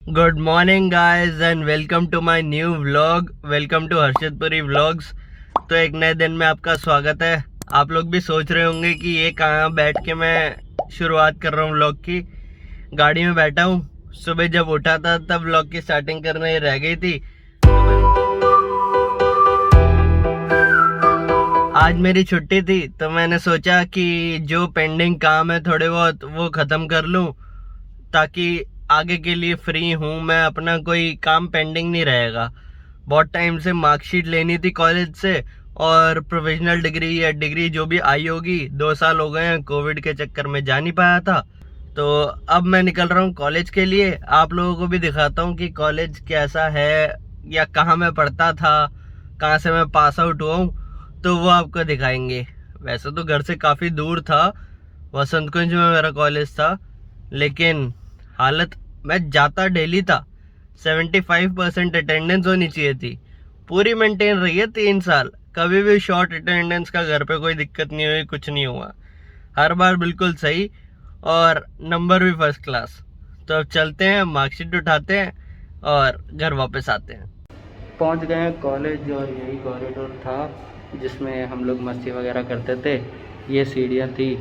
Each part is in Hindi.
Good morning guys and welcome to my new vlog. Welcome to Harshadpuri vlogs. तो एक नए दिन में आपका स्वागत है। आप लोग भी सोच रहे होंगे कि ये कहाँ बैठ के मैं शुरुआत कर रहा हूँ व्लॉग की। गाड़ी में बैठा हूँ। सुबह जब उठा था तब व्लॉग की स्टार्टिंग करने रह गई थी। आज मेरी छुट्टी थी तो मैंने सोचा कि जो पेंडिंग काम है थोड़े बहुत वो ख़त्म कर लूँ, ताकि आगे के लिए फ्री हूँ मैं, अपना कोई काम पेंडिंग नहीं रहेगा। बहुत टाइम से मार्कशीट लेनी थी कॉलेज से, और प्रोफेशनल डिग्री या डिग्री जो भी आई होगी, 2 साल हो गए हैं, कोविड के चक्कर में जा नहीं पाया था। तो अब मैं निकल रहा हूँ कॉलेज के लिए। आप लोगों को भी दिखाता हूँ कि कॉलेज कैसा है या कहाँ मैं पढ़ता था, कहाँ से मैं पास आउट हुआ हूँ, तो वो आपको दिखाएंगे। वैसे तो घर से काफ़ी दूर था, वसंत कुंज में मेरा कॉलेज था, लेकिन हालत, मैं जाता डेली था। 75% अटेंडेंस होनी चाहिए थी, पूरी मेंटेन रही है 3 साल। कभी भी शॉर्ट अटेंडेंस का घर पे कोई दिक्कत नहीं हुई, कुछ नहीं हुआ, हर बार बिल्कुल सही, और नंबर भी फर्स्ट क्लास। तो अब चलते हैं, मार्कशीट उठाते हैं और घर वापस आते हैं। पहुंच गए हैं कॉलेज, और यही कॉरिडोर था जिसमें हम लोग मस्ती वगैरह करते थे। ये सीढ़ियाँ थी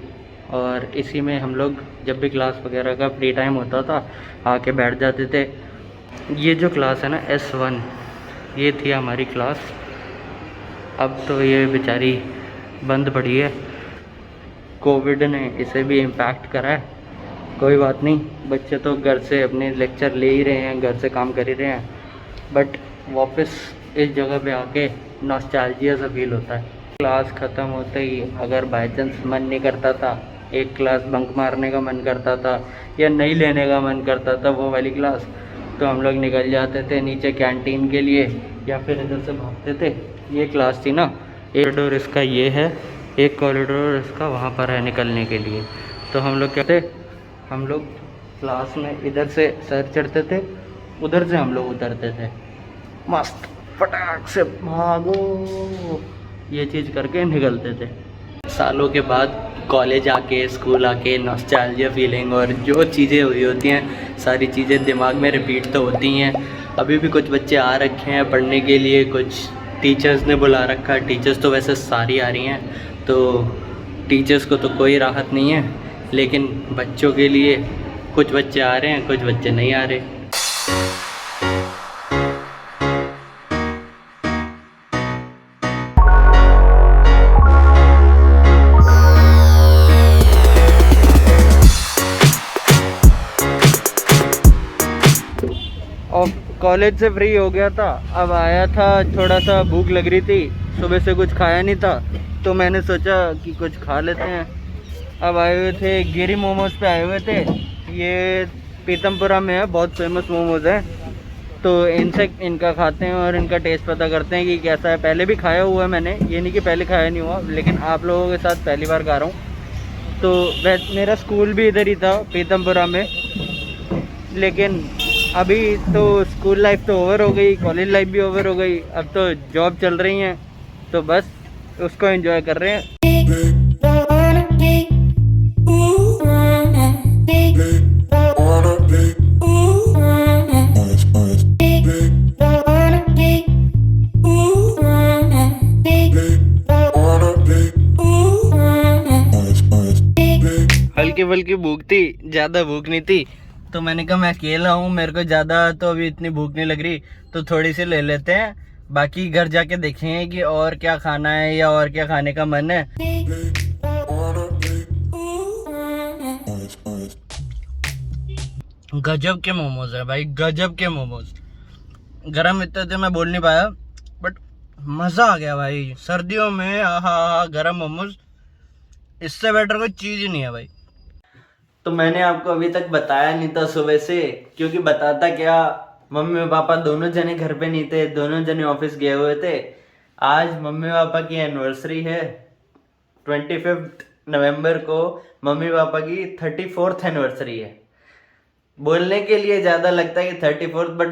और इसी में हम लोग जब भी क्लास वगैरह का फ्री टाइम होता था आके बैठ जाते थे। ये जो क्लास है ना S1, ये थी हमारी क्लास। अब तो ये बेचारी बंद पड़ी है, कोविड ने इसे भी इम्पैक्ट करा है। कोई बात नहीं, बच्चे तो घर से अपने लेक्चर ले ही रहे हैं, घर से काम कर ही रहे हैं, बट वापस इस जगह पे आके नॉस्टैल्जिया सा फील होता है। क्लास ख़त्म होते ही अगर बाई चांस मन नहीं करता था, एक क्लास बंक मारने का मन करता था या नहीं लेने का मन करता था वो वाली क्लास, तो हम लोग निकल जाते थे नीचे कैंटीन के लिए, या फिर इधर से भागते थे। ये क्लास थी ना, एक कॉरिडोर इसका ये है, एक कॉरिडोर इसका वहाँ पर है निकलने के लिए। तो हम लोग क्या थे, हम लोग क्लास में इधर से सर चढ़ते थे, उधर से हम लोग उतरते थे, मस्त फटाक से भागो, ये चीज़ करके निकलते थे। सालों के बाद कॉलेज आके, स्कूल आके नॉस्टैल्जिया फीलिंग और जो चीज़ें हुई होती हैं, सारी चीज़ें दिमाग में रिपीट तो होती हैं। अभी भी कुछ बच्चे आ रखे हैं पढ़ने के लिए, कुछ टीचर्स ने बुला रखा है। टीचर्स तो वैसे सारी आ रही हैं, तो टीचर्स को तो कोई राहत नहीं है, लेकिन बच्चों के लिए कुछ बच्चे आ रहे हैं, कुछ बच्चे नहीं आ रहे। और कॉलेज से फ्री हो गया था, अब आया था, थोड़ा सा भूख लग रही थी, सुबह से कुछ खाया नहीं था, तो मैंने सोचा कि कुछ खा लेते हैं। अब आए हुए थे गिरी मोमोज पे आए हुए थे। ये पीतमपुरा में है, बहुत फेमस मोमोज है, तो इनसे इनका खाते हैं और इनका टेस्ट पता करते हैं कि कैसा है। पहले भी खाया हुआ है मैंने, ये नहीं कि पहले खाया नहीं हुआ, लेकिन आप लोगों के साथ पहली बार खा रहा हूँ। तो मेरा स्कूल भी इधर ही था, पीतमपुरा में, लेकिन अभी तो स्कूल लाइफ तो ओवर हो गई, कॉलेज लाइफ भी ओवर हो गई, अब तो जॉब चल रही हैं, तो बस उसको एंजॉय कर रहे हैं। हल्की फुल्की भूख थी, ज़्यादा भूख नहीं थी, तो मैंने कहा मैं अकेला हूँ, मेरे को ज़्यादा तो अभी इतनी भूख नहीं लग रही, तो थोड़ी सी ले लेते हैं। बाकी घर जाके देखेंगे कि और क्या खाना है या और क्या खाने का मन है। गजब के मोमोज है भाई, गजब के मोमोज। गरम इतने थे मैं बोल नहीं पाया, बट मज़ा आ गया भाई। सर्दियों में आहा, गरम मोमोज, इससे बेटर कोई चीज़ ही नहीं है भाई। तो मैंने आपको अभी तक बताया नहीं था सुबह से, क्योंकि बताता क्या, मम्मी और पापा दोनों जने घर पे नहीं थे, दोनों जने ऑफिस गए हुए थे। आज मम्मी पापा की एनिवर्सरी है, 25 नवंबर को मम्मी पापा की 34th एनिवर्सरी है। बोलने के लिए ज़्यादा लगता है कि 34th, बट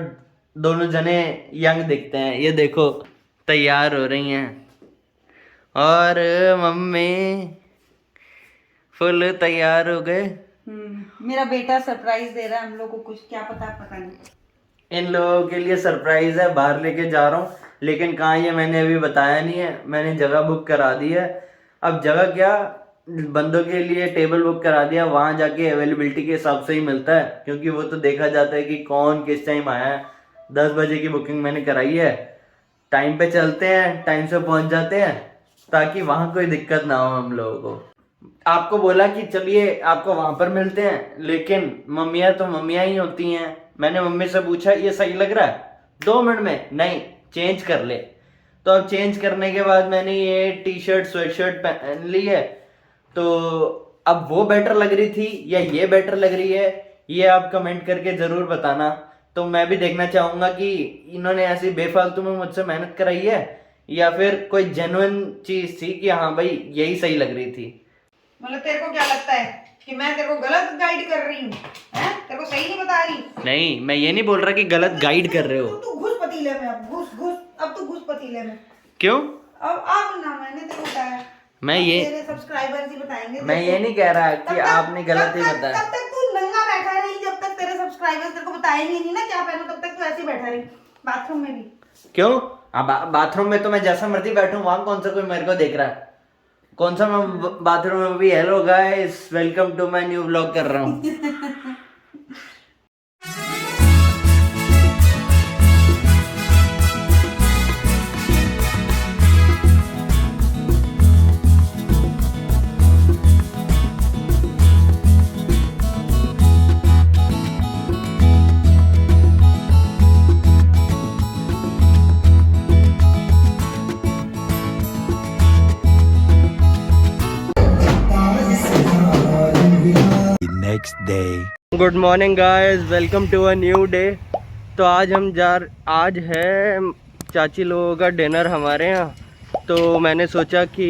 दोनों जने यंग दिखते हैं। ये देखो तैयार हो रही हैं, और मम्मी फुल तैयार हो गए। मेरा बेटा सरप्राइज दे रहा है हम लोग को, कुछ क्या पता नहीं। इन लोगों के लिए सरप्राइज है, बाहर लेके जा रहा हूँ, लेकिन कहाँ ये मैंने अभी बताया नहीं है। मैंने जगह बुक करा दी है। अब जगह क्या, बंदों के लिए टेबल बुक करा दिया, वहाँ जाके अवेलेबिलिटी के हिसाब से ही मिलता है, क्योंकि वो तो देखा जाता है कि कौन किस टाइम आया है। 10 बजे की बुकिंग मैंने कराई है। टाइम पे चलते हैं, टाइम से पहुँच जाते हैं, ताकि वहाँ कोई दिक्कत ना हो हम लोगों को। आपको बोला कि चलिए आपको वहाँ पर मिलते हैं, लेकिन मम्मियाँ तो मम्मियाँ ही होती हैं। मैंने मम्मी से पूछा ये सही लग रहा है, 2 मिनट में नहीं चेंज कर ले। तो अब चेंज करने के बाद मैंने ये टी शर्ट स्वेट शर्ट पहन ली है। तो अब वो बेटर लग रही थी या ये बेटर लग रही है, ये आप कमेंट करके ज़रूर बताना। तो मैं भी देखना चाहूँगा कि इन्होंने ऐसी बेफालतू में मुझसे मेहनत कराई है या फिर कोई जेन्युइन चीज़ थी कि हाँ भाई यही सही लग रही थी। मतलब तेरे को क्या लगता है कि मैं तेरे को गलत गाइड कर रही हूँ? तेरे को सही नहीं बता रही? नहीं, मैं ये नहीं बोल रहा कि गलत गाइड कर रहे हो। तू घुस पतीले में, अब घुस अब तू घुस पतीले में। क्यों? अब ना मैंने तेरे को बताया, मैं ये तेरे सब्सक्राइबर्स ही बताएंगे। मैं ये नहीं कह रहा कि आपने गलत ही बताया। तब तक तू नंगा बैठा रही, जब तक तेरे सब्सक्राइबर्स तेरे को बताएंगे नहीं ना क्या पहनो, तब तक तू ऐसे ही बैठा रही बाथरूम में भी। क्यों? बाथरूम में तो मैं जैसा मर्जी बैठूं, वहां कौन सा कोई मेरे को देख रहा है? कौन सा मैं बाथरूम में भी hello guys welcome to my new vlog कर रहा हूँ। next day. Good morning guys, welcome to a new day. तो आज है चाची लोगों का डिनर हमारे यहाँ। तो मैंने सोचा कि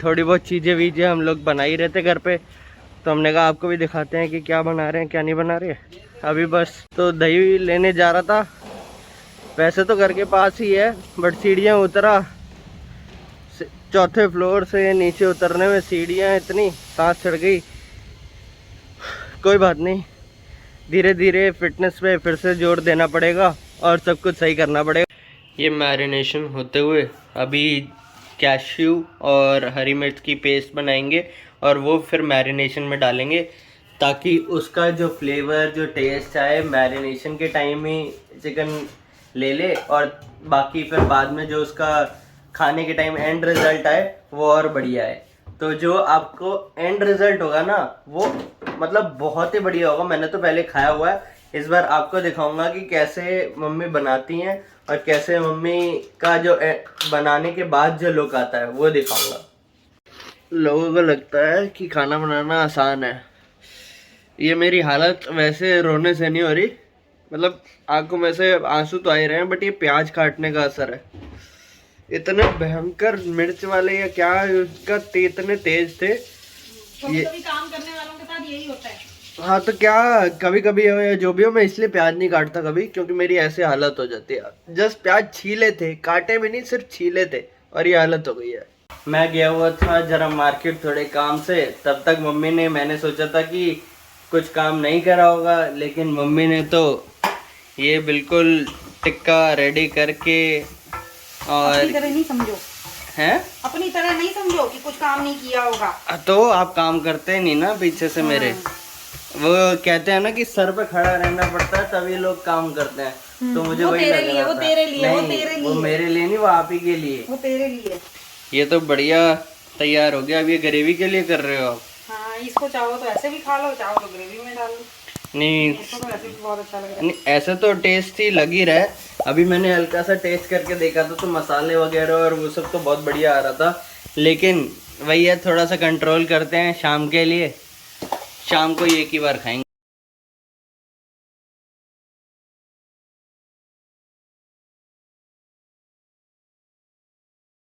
थोड़ी बहुत चीज़ें हम लोग बना ही रहते घर पे, तो हमने कहा आपको भी दिखाते हैं कि क्या बना रहे हैं क्या नहीं बना रहे। अभी बस तो दही लेने जा रहा था। वैसे तो घर के पास ही है, बट सीढ़ियाँ उतरा, 4थे फ्लोर से नीचे उतरने में सीढ़ियाँ इतनी सांस चढ़ गई। कोई बात नहीं, धीरे धीरे फिटनेस पे फिर से जोर देना पड़ेगा और सब कुछ सही करना पड़ेगा। ये मैरिनेशन होते हुए अभी कैश्यू और हरी मिर्च की पेस्ट बनाएंगे और वो फिर मैरिनेशन में डालेंगे, ताकि उसका जो फ्लेवर जो टेस्ट आए मैरिनेशन के टाइम ही चिकन ले ले, और बाकी फिर बाद में जो उसका खाने के टाइम एंड रिज़ल्ट आए वो और बढ़िया है। तो जो आपको एंड रिज़ल्ट होगा ना वो मतलब बहुत ही बढ़िया होगा। मैंने तो पहले खाया हुआ है, इस बार आपको दिखाऊंगा कि कैसे मम्मी बनाती हैं और कैसे मम्मी का जो बनाने के बाद जो लुक आता है वो दिखाऊंगा। लोगों को लगता है कि खाना बनाना आसान है। ये मेरी हालत वैसे रोने से नहीं हो रही, मतलब आंखों में से आंसू तो आ ही रहे हैं, बट ये प्याज काटने का असर है। इतने भयंकर मिर्च वाले या क्या उसका इतने तेज थे। ये कभी काम करने वालों के साथ यही होता है। हाँ तो क्या कभी कभी जो भी हो, मैं इसलिए प्याज नहीं काटता कभी, क्योंकि मेरी ऐसे हालत हो जाती है। जस्ट प्याज छीले थे, काटे भी नहीं, सिर्फ छीले थे और ये हालत हो गई है। मैं गया हुआ था जरा मार्केट थोड़े काम से, तब तक मम्मी ने, मैंने सोचा था कि कुछ काम नहीं करा होगा, लेकिन मम्मी ने तो ये बिल्कुल टिक्का रेडी करके और अपनी तरह नहीं समझो, हैं अपनी तरह नहीं समझो कि कुछ काम नहीं किया होगा। तो आप काम करते नहीं ना पीछे से मेरे। वो कहते हैं ना कि सर पे खड़ा रहना पड़ता है तभी लोग काम करते हैं, तो मुझे वही लग रहा था। वो तेरे लिए, वो मेरे लिए नहीं, वो आप ही के लिए, वो तेरे लिए। ये तो बढ़िया तैयार हो गया। अब ये ग्रेवी के लिए कर रहे हो आप? हाँ, इसको चाहो तो ऐसे भी खा लो, चाहो तो ग्रेवी में डाल लो। नहीं, इसको तो ऐसे भी बहुत अच्छा लग रहा है। नहीं ऐसे तो टेस्ट ही लग ही रहा है। अभी मैंने हल्का सा टेस्ट करके देखा था, तो मसाले वगैरह और वो सब तो बहुत बढ़िया आ रहा था, लेकिन वही है थोड़ा सा कंट्रोल करते हैं शाम के लिए। शाम को एक ही बार खाएंगे।